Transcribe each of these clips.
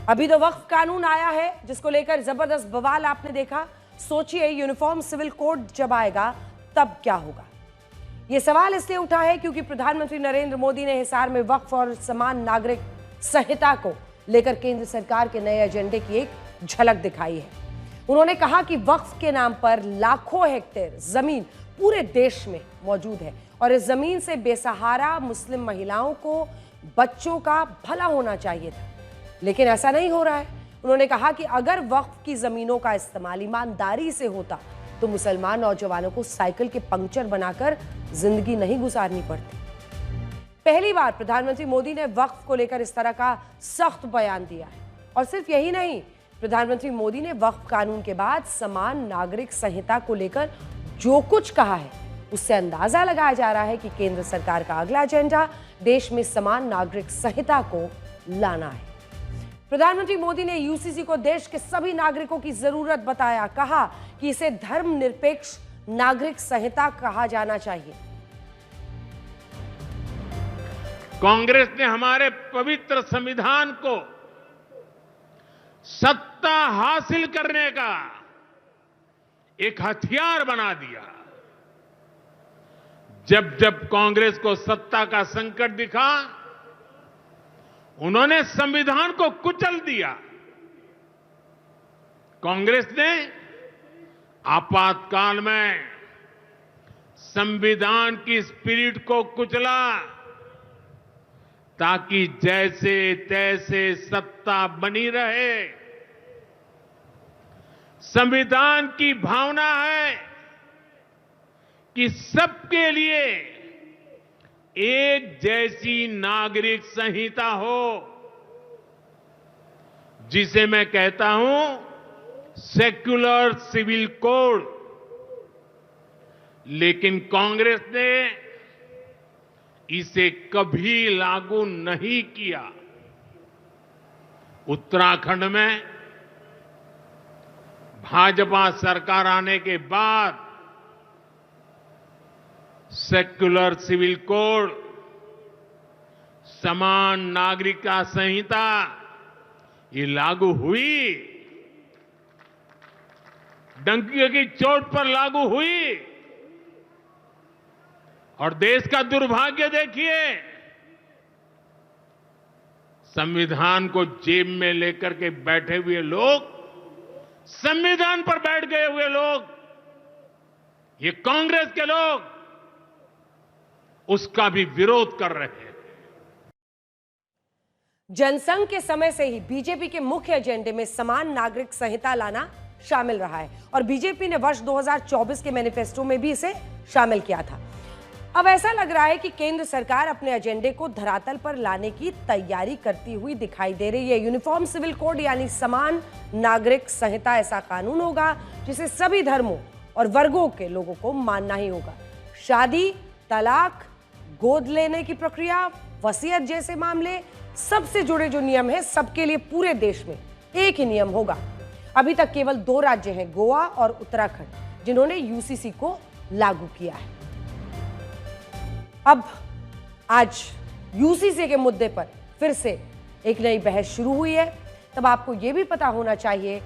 अभी तो वक्फ कानून आया है जिसको लेकर जबरदस्त बवाल आपने देखा। सोचिए यूनिफॉर्म सिविल कोड जब आएगा तब क्या होगा। यह सवाल इसलिए उठा है क्योंकि प्रधानमंत्री नरेंद्र मोदी ने हिसार में वक्फ और समान नागरिक संहिता को लेकर केंद्र सरकार के नए एजेंडे की एक झलक दिखाई है। उन्होंने कहा कि वक्फ के नाम पर लाखों हेक्टेयर जमीन पूरे देश में मौजूद है और इस जमीन से बेसहारा मुस्लिम महिलाओं को, बच्चों का भला होना चाहिए था, लेकिन ऐसा नहीं हो रहा है। उन्होंने कहा कि अगर वक्फ की जमीनों का इस्तेमाल ईमानदारी से होता तो मुसलमान नौजवानों को साइकिल के पंक्चर बनाकर जिंदगी नहीं गुजारनी पड़ती। पहली बार प्रधानमंत्री मोदी ने वक्फ को लेकर इस तरह का सख्त बयान दिया है। और सिर्फ यही नहीं, प्रधानमंत्री मोदी ने वक्फ कानून के बाद समान नागरिक संहिता को लेकर जो कुछ कहा है उससे अंदाजा लगाया जा रहा है कि केंद्र सरकार का अगला एजेंडा देश में समान नागरिक संहिता को लाना है। प्रधानमंत्री मोदी ने यूसीसी को देश के सभी नागरिकों की जरूरत बताया। कहा कि इसे धर्मनिरपेक्ष नागरिक संहिता कहा जाना चाहिए। कांग्रेस ने हमारे पवित्र संविधान को सत्ता हासिल करने का एक हथियार बना दिया। जब जब कांग्रेस को सत्ता का संकट दिखा, उन्होंने संविधान को कुचल दिया। कांग्रेस ने आपातकाल में संविधान की स्पिरिट को कुचला ताकि जैसे तैसे सत्ता बनी रहे। संविधान की भावना है कि सबके लिए एक जैसी नागरिक संहिता हो, जिसे मैं कहता हूं सेक्युलर सिविल कोड। लेकिन कांग्रेस ने इसे कभी लागू नहीं किया। उत्तराखंड में भाजपा सरकार आने के बाद सेक्युलर सिविल कोड, समान नागरिकता संहिता ये लागू हुई, डंकी की चोट पर लागू हुई। और देश का दुर्भाग्य देखिए, संविधान को जेब में लेकर के बैठे हुए लोग, संविधान पर बैठ गए हुए लोग, ये कांग्रेस के लोग उसका भी विरोध कर रहे हैं। जनसंघ के समय से ही बीजेपी के मुख्य एजेंडे में समान नागरिक संहिता लाना शामिल रहा है और बीजेपी ने वर्ष 2024 के मैनिफेस्टो में भी इसे शामिल किया था। अब ऐसा लग रहा है कि केंद्र सरकार अपने एजेंडे को धरातल पर लाने की तैयारी करती हुई दिखाई दे रही है। यूनिफॉर्म सिविल कोड यानी समान नागरिक संहिता ऐसा कानून होगा जिसे सभी धर्मों और वर्गों के लोगों को मानना ही होगा। शादी, तलाक, गोद लेने की प्रक्रिया, वसीयत जैसे मामले, सबसे जुड़े जो नियम है सबके लिए पूरे देश में एक ही नियम होगा। अभी तक केवल 2 राज्य हैं, गोवा और उत्तराखंड, जिन्होंने यूसीसी को लागू किया है। अब आज यूसीसी के मुद्दे पर फिर से एक नई बहस शुरू हुई है। तब आपको यह भी पता होना चाहिए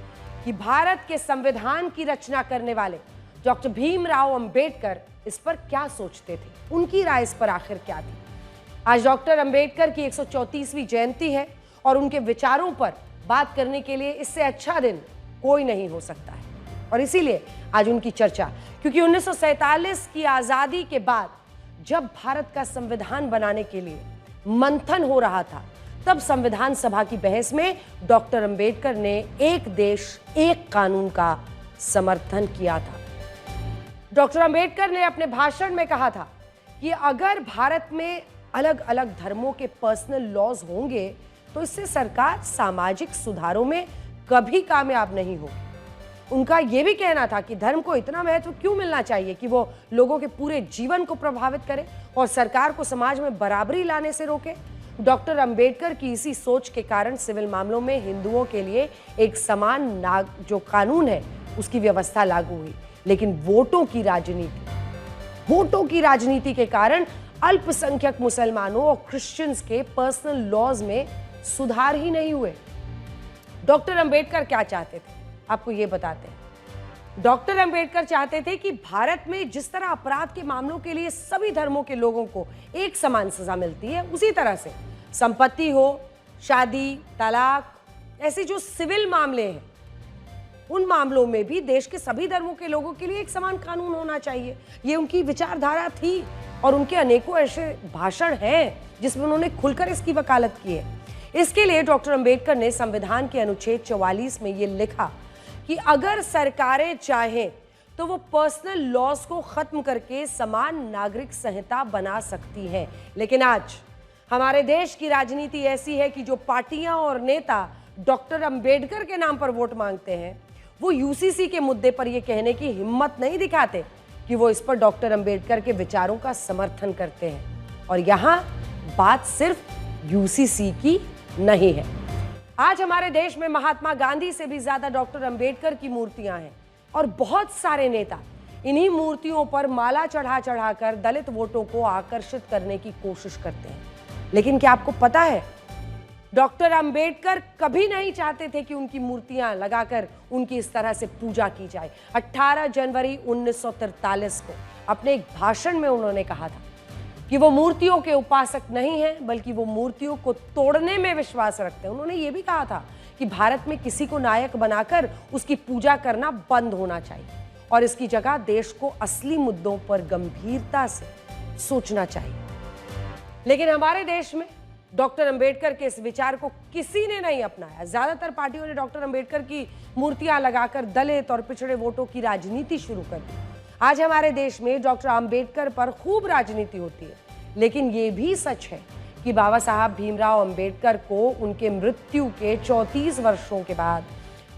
कि भारत के संविधान की रचना करने वाले डॉक्टर भीमराव अंबेडकर इस पर क्या सोचते थे, उनकी राय इस पर आखिर क्या थी। आज डॉक्टर अंबेडकर की 134वीं जयंती है और उनके विचारों पर बात करने के लिए इससे अच्छा दिन कोई नहीं हो सकता है। और इसीलिए आज उनकी चर्चा, क्योंकि 1947 की आजादी के बाद जब भारत का संविधान बनाने के लिए मंथन हो रहा था, तब संविधान सभा की बहस में डॉक्टर अंबेडकर ने एक देश एक कानून का समर्थन किया था। डॉक्टर अंबेडकर ने अपने भाषण में कहा था कि अगर भारत में अलग अलग धर्मों के पर्सनल लॉज होंगे तो इससे सरकार सामाजिक सुधारों में कभी कामयाब नहीं होगी। उनका यह भी कहना था कि धर्म को इतना महत्व क्यों मिलना चाहिए कि वो लोगों के पूरे जीवन को प्रभावित करे और सरकार को समाज में बराबरी लाने से रोके। डॉक्टर अंबेडकर की इसी सोच के कारण सिविल मामलों में हिंदुओं के लिए एक समान जो कानून है उसकी व्यवस्था लागू हुई। लेकिन वोटों की राजनीति के कारण अल्पसंख्यक मुसलमानों और क्रिश्चियंस के पर्सनल लॉज में सुधार ही नहीं हुए। डॉक्टर अंबेडकर क्या चाहते थे, आपको ये बताते हैं। डॉक्टर अंबेडकर चाहते थे कि भारत में जिस तरह अपराध के मामलों के लिए सभी धर्मों के लोगों को एक समान सजा मिलती है, उसी तरह से संपत्ति हो, शादी, तलाक, ऐसे जो सिविल मामले हैं, उन मामलों में भी देश के सभी धर्मों के लोगों के लिए एक समान कानून होना चाहिए। ये उनकी विचारधारा थी और उनके अनेकों ऐसे भाषण हैं जिसमें उन्होंने खुलकर इसकी वकालत की है। इसके लिए डॉक्टर अंबेडकर ने संविधान के अनुच्छेद 44 में ये लिखा कि अगर सरकारें चाहें तो वो पर्सनल लॉज को खत्म करके समान नागरिक संहिता बना सकती हैं। लेकिन आज हमारे देश की राजनीति ऐसी है कि जो पार्टियां और नेता डॉक्टर अंबेडकर के नाम पर वोट मांगते हैं, वो यूसीसी के मुद्दे पर यह कहने की हिम्मत नहीं दिखाते कि वो इस पर डॉक्टर अंबेडकर के विचारों का समर्थन करते हैं। और यहां बात सिर्फ यूसीसी की नहीं है। आज हमारे देश में महात्मा गांधी से भी ज्यादा डॉक्टर अंबेडकर की मूर्तियां हैं और बहुत सारे नेता इन्हीं मूर्तियों पर माला चढ़ा चढ़ाकर दलित वोटों को आकर्षित करने की कोशिश करते हैं। लेकिन क्या आपको पता है, डॉक्टर अंबेडकर कभी नहीं चाहते थे कि उनकी मूर्तियां लगाकर उनकी इस तरह से पूजा की जाए। 18 जनवरी 1943 को अपने एक भाषण में उन्होंने कहा था कि वो मूर्तियों के उपासक नहीं हैं, बल्कि वो मूर्तियों को तोड़ने में विश्वास रखते हैं। उन्होंने ये भी कहा था कि भारत में किसी को नायक बनाकर उसकी पूजा करना बंद होना चाहिए और इसकी जगह देश को असली मुद्दों पर गंभीरता से सोचना चाहिए। लेकिन हमारे देश में डॉक्टर अंबेडकर के इस विचार को किसी ने नहीं अपनाया। ज्यादातर पार्टियों ने डॉक्टर अंबेडकर की मूर्तियां लगाकर दलित और पिछड़े वोटों की राजनीति शुरू कर दी। आज हमारे देश में डॉक्टर अंबेडकर पर खूब राजनीति होती है, लेकिन ये भी सच है कि बाबा साहब भीमराव अंबेडकर को उनके मृत्यु के 34 वर्षों के बाद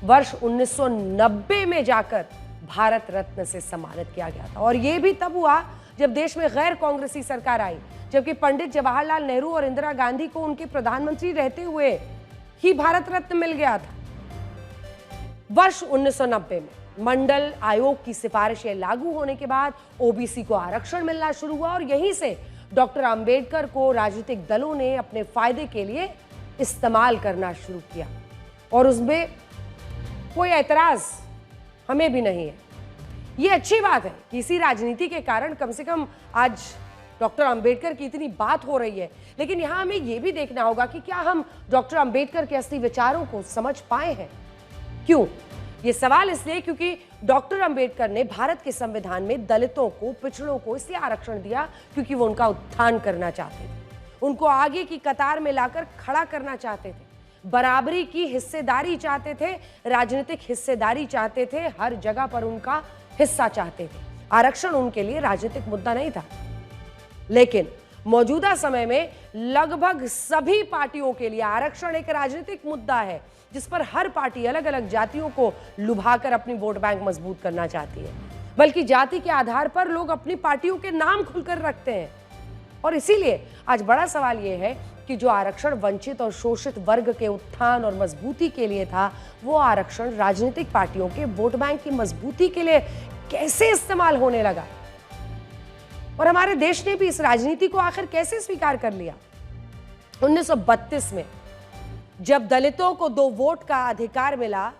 वर्ष 1990 में जाकर भारत रत्न से सम्मानित किया गया था। और ये भी तब हुआ जब देश में गैर कांग्रेसी सरकार आई, जबकि पंडित जवाहरलाल नेहरू और इंदिरा गांधी को उनके प्रधानमंत्री रहते हुए ही भारत रत्न मिल गया था। वर्ष 1990 में मंडल आयोग की सिफारिशें लागू होने के बाद ओबीसी को आरक्षण मिलना शुरू हुआ और यहीं से डॉक्टर अंबेडकर को राजनीतिक दलों ने अपने फायदे के लिए इस्तेमाल करना शुरू किया और उसमें कोई ऐतराज हमें भी नहीं है। ये अच्छी बात है कि इसी राजनीति के कारण कम से कम आज डॉक्टर अंबेडकर की इतनी बात हो रही है। लेकिन यहां हमें यह भी देखना होगा कि क्या हम डॉक्टर अंबेडकर के असली विचारों को समझ पाए हैं। क्यों? ये सवाल इसलिए क्योंकि डॉक्टर अंबेडकर ने भारत के संविधान में दलितों को, पिछड़ों को इसलिए आरक्षण दिया क्योंकि वो उनका उत्थान करना चाहते थे, उनको आगे की कतार में लाकर खड़ा करना चाहते थे, बराबरी की हिस्सेदारी चाहते थे, राजनीतिक हिस्सेदारी चाहते थे, हर जगह पर उनका हिस्सा चाहते थे। आरक्षण उनके लिए राजनीतिक मुद्दा नहीं था। लेकिन मौजूदा समय में लगभग सभी पार्टियों के लिए आरक्षण एक राजनीतिक मुद्दा है, जिस पर हर पार्टी अलग अलग जातियों को लुभाकर अपनी वोट बैंक मजबूत करना चाहती है। बल्कि जाति के आधार पर लोग अपनी पार्टियों के नाम खुलकर रखते हैं। और इसीलिए आज बड़ा सवाल यह है कि जो आरक्षण वंचित और शोषित वर्ग के उत्थान और मजबूती के लिए था, वो आरक्षण राजनीतिक पार्टियों के वोट बैंक की मजबूती के लिए कैसे इस्तेमाल होने लगा और हमारे देश ने भी इस राजनीति को आखिर कैसे स्वीकार कर लिया। 1932 में जब दलितों को 2 वोट का अधिकार मिला,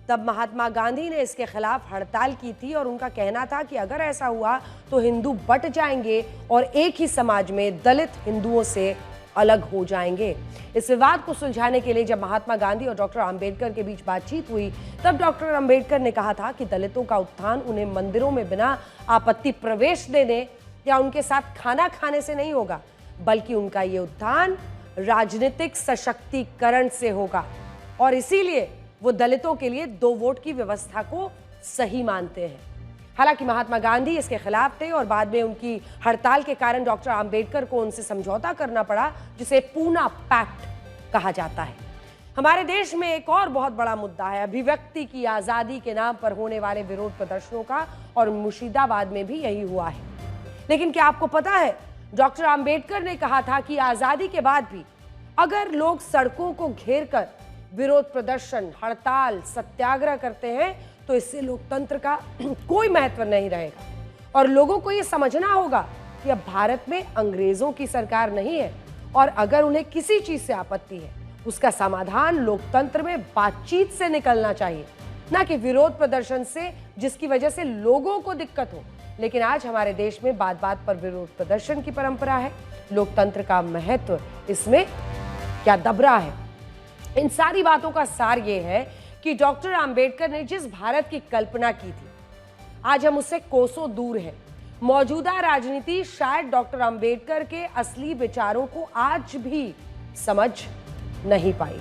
तब महात्मा गांधी ने इसके खिलाफ हड़ताल की थी और उनका कहना था कि अगर ऐसा हुआ तो हिंदू बट जाएंगे और एक ही समाज में दलित हिंदुओं से अलग हो जाएंगे। इस विवाद को सुलझाने के लिए जब महात्मा गांधी और डॉक्टर अंबेडकर के बीच बातचीत हुई, तब डॉक्टर अंबेडकर ने कहा था कि दलितों का उत्थान उन्हें मंदिरों में बिना आपत्ति प्रवेश देने या उनके साथ खाना खाने से नहीं होगा, बल्कि उनका ये उत्थान राजनीतिक सशक्तिकरण से होगा। और इसीलिए वो दलितों के लिए 2 वोट की व्यवस्था को सही मानते हैं। हालांकि महात्मा गांधी इसके खिलाफ थे और बाद में उनकी हड़ताल के कारण डॉक्टर अंबेडकर को उनसे समझौता करना पड़ा, जिसे पूना पैक्ट कहा जाता है। हमारे देश में एक और बहुत बड़ा मुद्दा है अभिव्यक्ति की आजादी के नाम पर होने वाले विरोध प्रदर्शनों का, और मुर्शिदाबाद में भी यही हुआ है। लेकिन क्या आपको पता है, डॉक्टर अंबेडकर ने कहा था कि आजादी के बाद भी अगर लोग सड़कों को घेरकर विरोध प्रदर्शन, हड़ताल, सत्याग्रह करते हैं तो इससे लोकतंत्र का कोई महत्व नहीं रहेगा। और लोगों को यह समझना होगा कि अब भारत में अंग्रेजों की सरकार नहीं है और अगर उन्हें किसी चीज से आपत्ति है उसका समाधान लोकतंत्र में बातचीत से निकलना चाहिए, ना कि विरोध प्रदर्शन से, जिसकी वजह से लोगों को दिक्कत हो। लेकिन आज हमारे देश में बात बात पर विरोध प्रदर्शन की परंपरा है। लोकतंत्र का महत्व इसमें क्या दब रहा है? इन सारी बातों का सार ये है कि डॉक्टर अंबेडकर ने जिस भारत की कल्पना की थी, आज हम उससे कोसों दूर हैं। मौजूदा राजनीति शायद डॉक्टर अंबेडकर के असली विचारों को आज भी समझ नहीं पाई।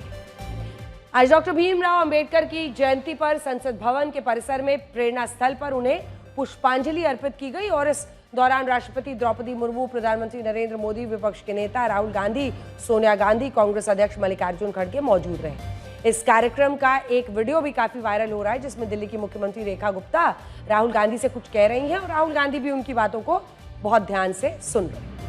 आज डॉक्टर भीमराव अंबेडकर की जयंती पर संसद भवन के परिसर में प्रेरणा स्थल पर उन्हें पुष्पांजलि अर्पित की गई और इस दौरान राष्ट्रपति द्रौपदी मुर्मू, प्रधानमंत्री नरेंद्र मोदी, विपक्ष के नेता राहुल गांधी, सोनिया गांधी, कांग्रेस अध्यक्ष मल्लिकार्जुन खड़गे मौजूद रहे। इस कार्यक्रम का एक वीडियो भी काफी वायरल हो रहा है, जिसमें दिल्ली की मुख्यमंत्री रेखा गुप्ता राहुल गांधी से कुछ कह रही हैं और राहुल गांधी भी उनकी बातों को बहुत ध्यान से सुन रहे हैं।